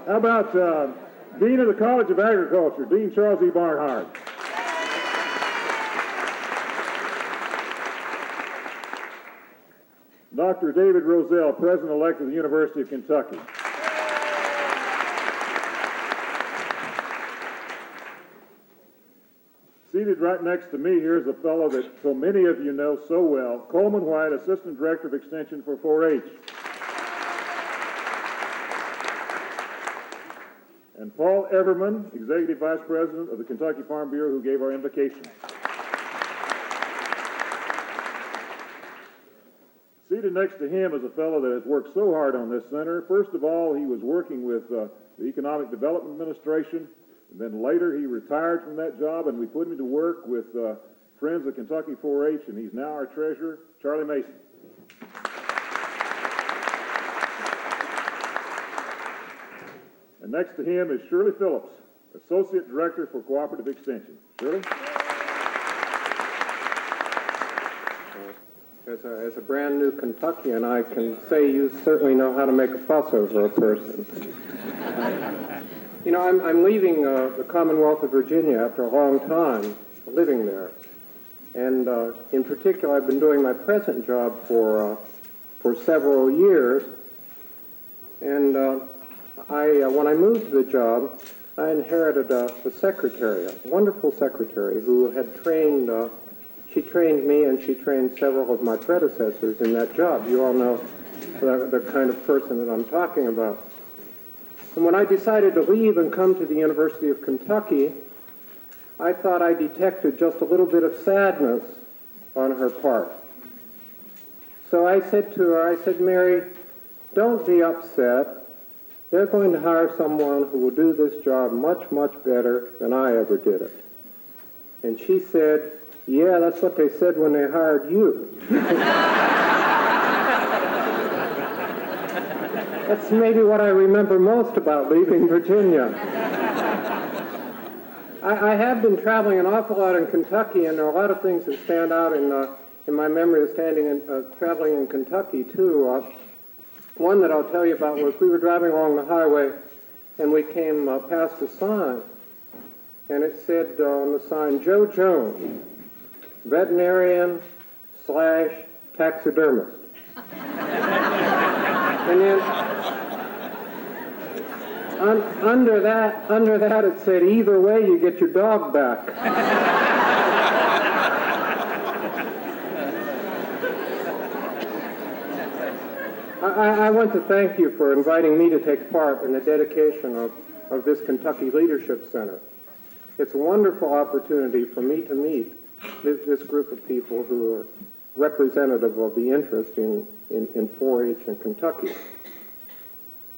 How about Dean of the College of Agriculture, Dean Charles E. Barnhart. Dr. David Roselle, President-elect of the University of Kentucky. Seated right next to me here is a fellow that so many of you know so well, Coleman White, Assistant Director of Extension for 4-H. And Paul Everman, Executive Vice President of the Kentucky Farm Bureau, who gave our invocation. Seated next to him is a fellow that has worked so hard on this center. First of all, he was working with the Economic Development Administration, and then later he retired from that job, and we put him to work with Friends of Kentucky 4-H, and he's now our treasurer, Charlie Mason. And next to him is Shirley Phillips, Associate Director for Cooperative Extension. Shirley? As a brand new Kentuckian, I can say you certainly know how to make a fuss over a person. You know, I'm leaving the Commonwealth of Virginia after a long time living there. And in particular, I've been doing my present job for several years. And when I moved to the job, I inherited a secretary, a wonderful secretary who had trained she trained me and she trained several of my predecessors in that job. You all know the kind of person that I'm talking about. And when I decided to leave and come to the University of Kentucky, I thought I detected just a little bit of sadness on her part. So I said to her, I said, Mary, don't be upset. They're going to hire someone who will do this job much, much better than I ever did it. And she said, yeah, that's what they said when they hired you. That's maybe what I remember most about leaving Virginia. I have been traveling an awful lot in Kentucky, and there are a lot of things that stand out in my memory of traveling in Kentucky, too. One that I'll tell you about was we were driving along the highway, and we came past a sign, and it said on the sign, Joe Jones, veterinarian/taxidermist. And then under that it said, either way you get your dog back. I want to thank you for inviting me to take part in the dedication of this Kentucky Leadership Center. It's a wonderful opportunity for me to meet this group of people who are representative of the interest in 4-H in Kentucky.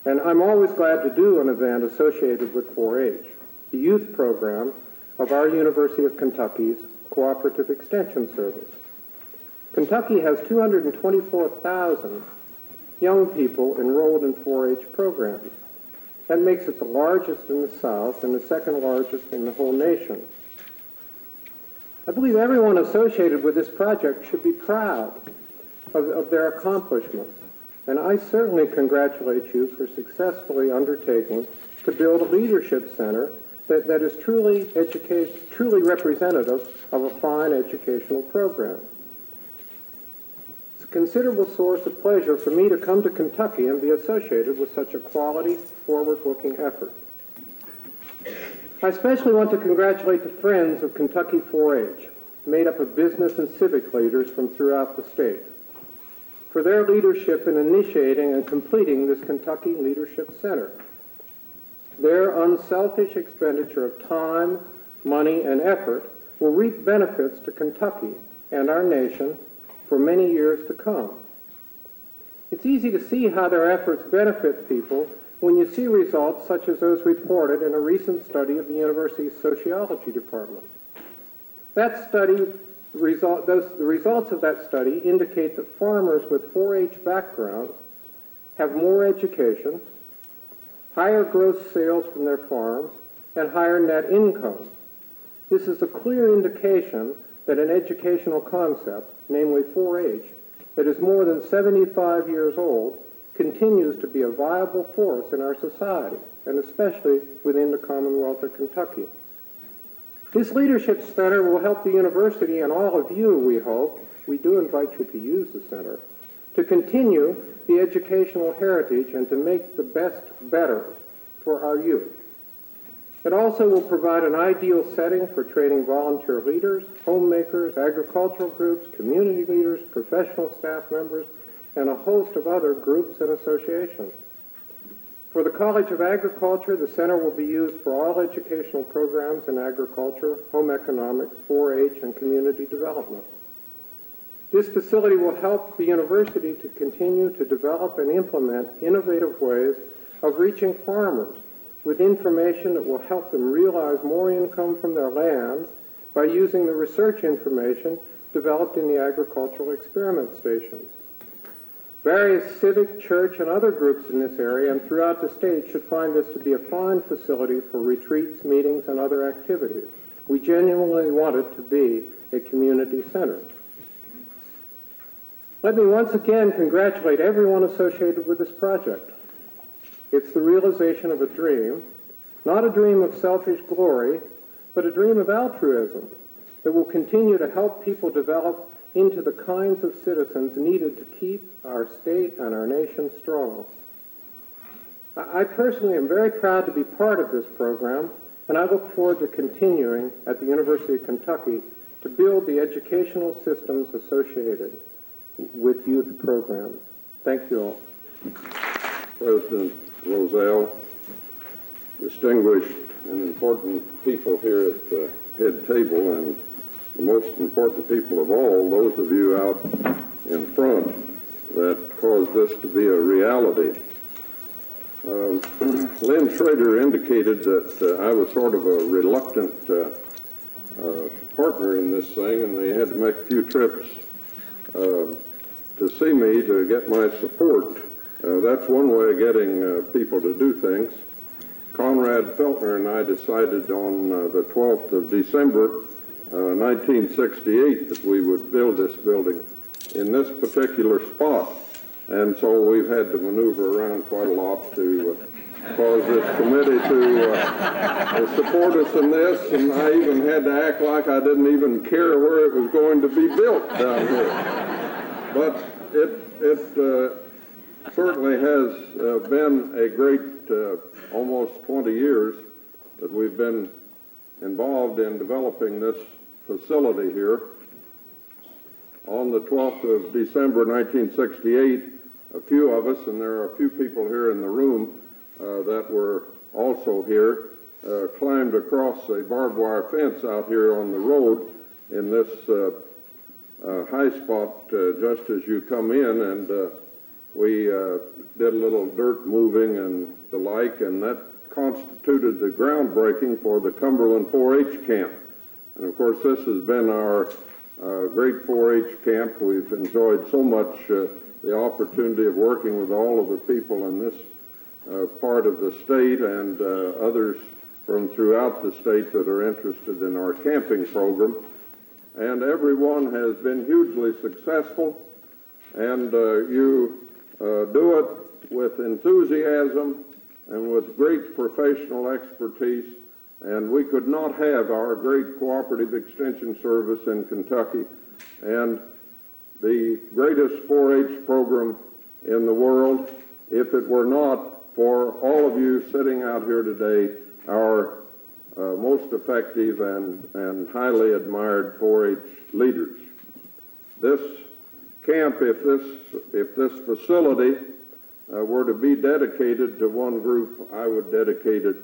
And I'm always glad to do an event associated with 4-H, the youth program of our University of Kentucky's Cooperative Extension Service. Kentucky has 224,000 young people enrolled in 4-H programs. That makes it the largest in the South and the second largest in the whole nation. I believe everyone associated with this project should be proud of their accomplishments. And I certainly congratulate you for successfully undertaking to build a leadership center that is truly representative of a fine educational program. It's a considerable source of pleasure for me to come to Kentucky and be associated with such a quality, forward-looking effort. I especially want to congratulate the Friends of Kentucky 4-H, made up of business and civic leaders from throughout the state, for their leadership in initiating and completing this Kentucky Leadership Center. Their unselfish expenditure of time, money, and effort will reap benefits to Kentucky and our nation for many years to come. It's easy to see how their efforts benefit people when you see results such as those reported in a recent study of the university's sociology department. That study, the results of that study indicate that farmers with 4-H backgrounds have more education, higher gross sales from their farms, and higher net income. This is a clear indication that an educational concept, namely 4-H, that is more than 75 years old, continues to be a viable force in our society. and especially within the Commonwealth of Kentucky. This Leadership Center will help the university and all of you, we hope, we do invite you to use the center, to continue the educational heritage and to make the best better for our youth. It also will provide an ideal setting for training volunteer leaders, homemakers, agricultural groups, community leaders, professional staff members, and a host of other groups and associations. For the College of Agriculture, the center will be used for all educational programs in agriculture, home economics, 4-H, and community development. This facility will help the university to continue to develop and implement innovative ways of reaching farmers with information that will help them realize more income from their land by using the research information developed in the agricultural experiment stations. Various civic, church, and other groups in this area and throughout the state should find this to be a fine facility for retreats, meetings, and other activities. We genuinely want it to be a community center. Let me once again congratulate everyone associated with this project. It's the realization of a dream, not a dream of selfish glory, but a dream of altruism that will continue to help people develop into the kinds of citizens needed to keep our state and our nation strong. I personally am very proud to be part of this program, and I look forward to continuing at the University of Kentucky to build the educational systems associated with youth programs. Thank you all. President Roselle, distinguished and important people here at the head table, and the most important people of all, those of you out in front that caused this to be a reality. Lynn Schrader indicated that I was sort of a reluctant partner in this thing, and they had to make a few trips to see me to get my support. That's one way of getting people to do things. Conrad Feltner and I decided on the 12th of December, 1968, that we would build this building in this particular spot. And so we've had to maneuver around quite a lot to cause this committee to support us in this, and I even had to act like I didn't even care where it was going to be built down here. But it certainly has been a great almost 20 years that we've been involved in developing this facility here. On the 12th of December 1968, a few of us, and there are a few people here in the room that were also here, climbed across a barbed wire fence out here on the road in this high spot just as you come in, and we did a little dirt moving and the like, and that constituted the groundbreaking for the Cumberland 4-H camp. And of course, this has been our great 4-H camp. We've enjoyed so much the opportunity of working with all of the people in this part of the state and others from throughout the state that are interested in our camping program. And everyone has been hugely successful, and you do it with enthusiasm and with great professional expertise. And we could not have our great cooperative extension service in Kentucky and the greatest 4-H program in the world if it were not for all of you sitting out here today, our most effective and highly admired 4-H leaders. This camp, if this facility were to be dedicated to one group, I would dedicate it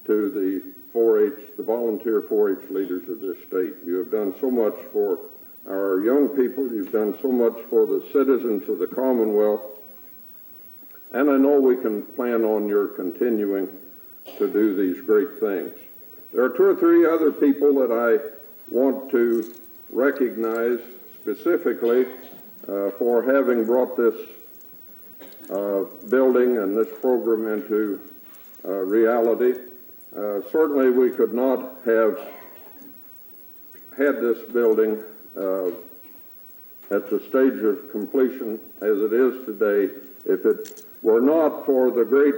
to the 4-H, the volunteer 4-H leaders of this state. You have done so much for our young people. You've done so much for the citizens of the Commonwealth. And I know we can plan on your continuing to do these great things. There are 2 or 3 other people that I want to recognize specifically for having brought this building and this program into reality. Certainly we could not have had this building at the stage of completion as it is today if it were not for the great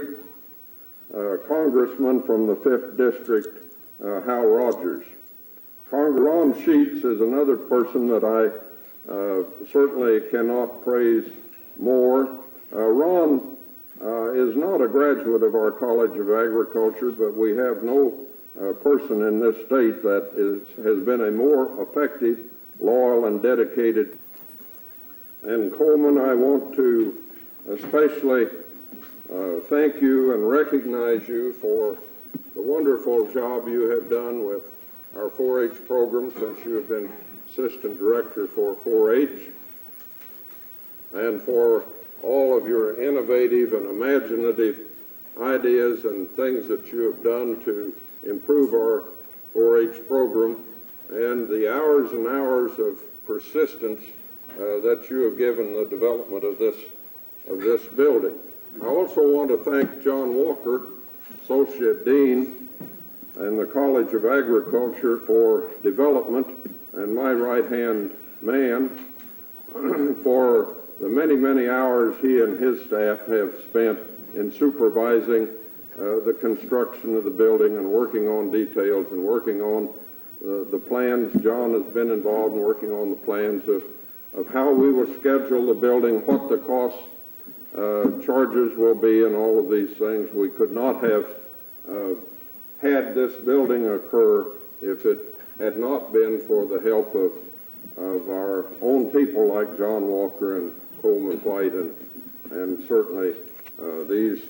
Congressman from the 5th District, Hal Rogers. Ron Sheets is another person that I certainly cannot praise more. Ron is not a graduate of our College of Agriculture, but we have no person in this state that has been a more effective, loyal, and dedicated. And Coleman, I want to especially thank you and recognize you for the wonderful job you have done with our 4-H program since you have been assistant director for 4-H, and for all of your innovative and imaginative ideas and things that you have done to improve our 4-H program, and the hours and hours of persistence that you have given the development of this building. I also want to thank John Walker, Associate Dean, and the College of Agriculture for development, and my right-hand man for the many, many hours he and his staff have spent in supervising the construction of the building and working on details and working on the plans. John has been involved in working on the plans of how we will schedule the building, what the cost charges will be, and all of these things. We could not have had this building occur if it had not been for the help of our own people like John Walker and Coleman White, and certainly these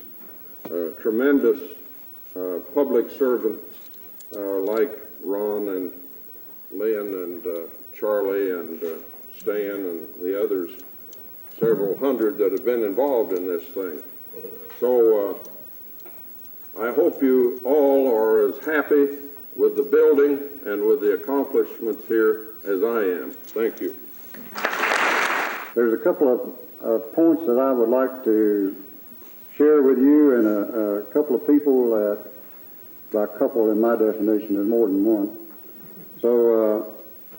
tremendous public servants like Ron and Lynn and Charlie and Stan and the others, several hundred that have been involved in this thing. So I hope you all are as happy with the building and with the accomplishments here as I am. Thank you. There's a couple of points that I would like to share with you, and a couple of people that, by couple in my definition, there's more than one. So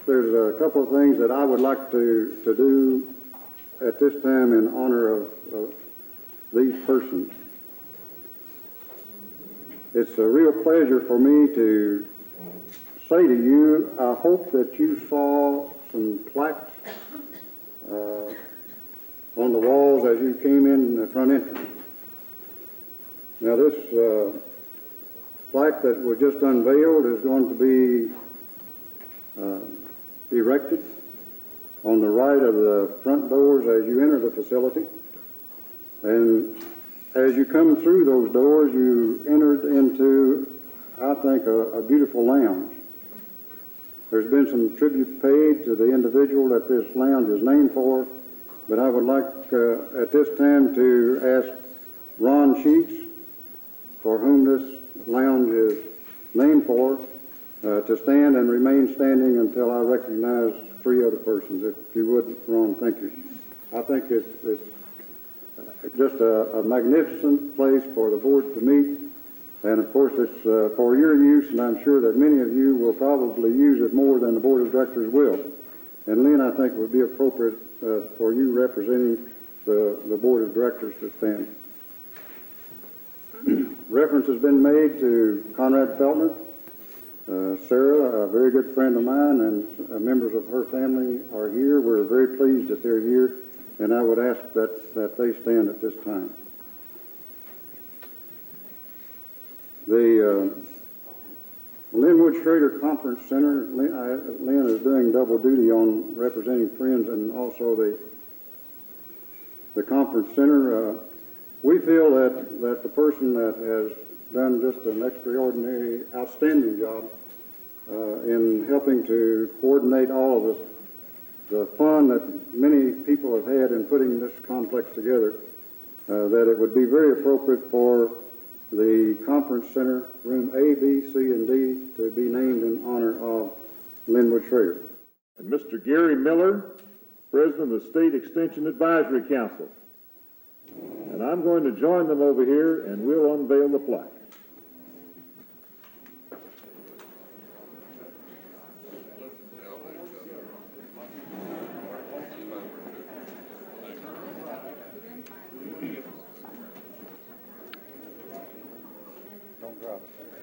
there's a couple of things that I would like to do at this time in honor of these persons. It's a real pleasure for me to say to you, I hope that you saw some plaques on the walls as you came in the front entrance. Now this plaque that was just unveiled is going to be erected on the right of the front doors as you enter the facility. And as you come through those doors, you entered into, I think, a beautiful lounge. There's been some tribute paid to the individual that this lounge is named for, but I would like at this time to ask Ron Sheets, for whom this lounge is named for, to stand and remain standing until I recognize 3 other persons. If you would, Ron, thank you. I think it's just a magnificent place for the board to meet, and of course it's for your use, and I'm sure that many of you will probably use it more than the board of directors will. And Lynn, I think it would be appropriate for you representing the board of directors to stand. Reference has been made to Conrad Feltner. Sarah, a very good friend of mine, and members of her family are here. We're very pleased that they're here, and I would ask that they stand at this time. The Linwood Schrader Conference Center, Lynn is doing double duty on representing Friends and also the Conference Center. We feel that the person that has done just an extraordinary, outstanding job in helping to coordinate all of the fun that many people have had in putting this complex together, that it would be very appropriate for the Conference Center, room A, B, C, and D, to be named in honor of Linwood Schrader. And Mr. Gary Miller, President of the State Extension Advisory Council. And I'm going to join them over here, and we'll unveil the plaque. of it.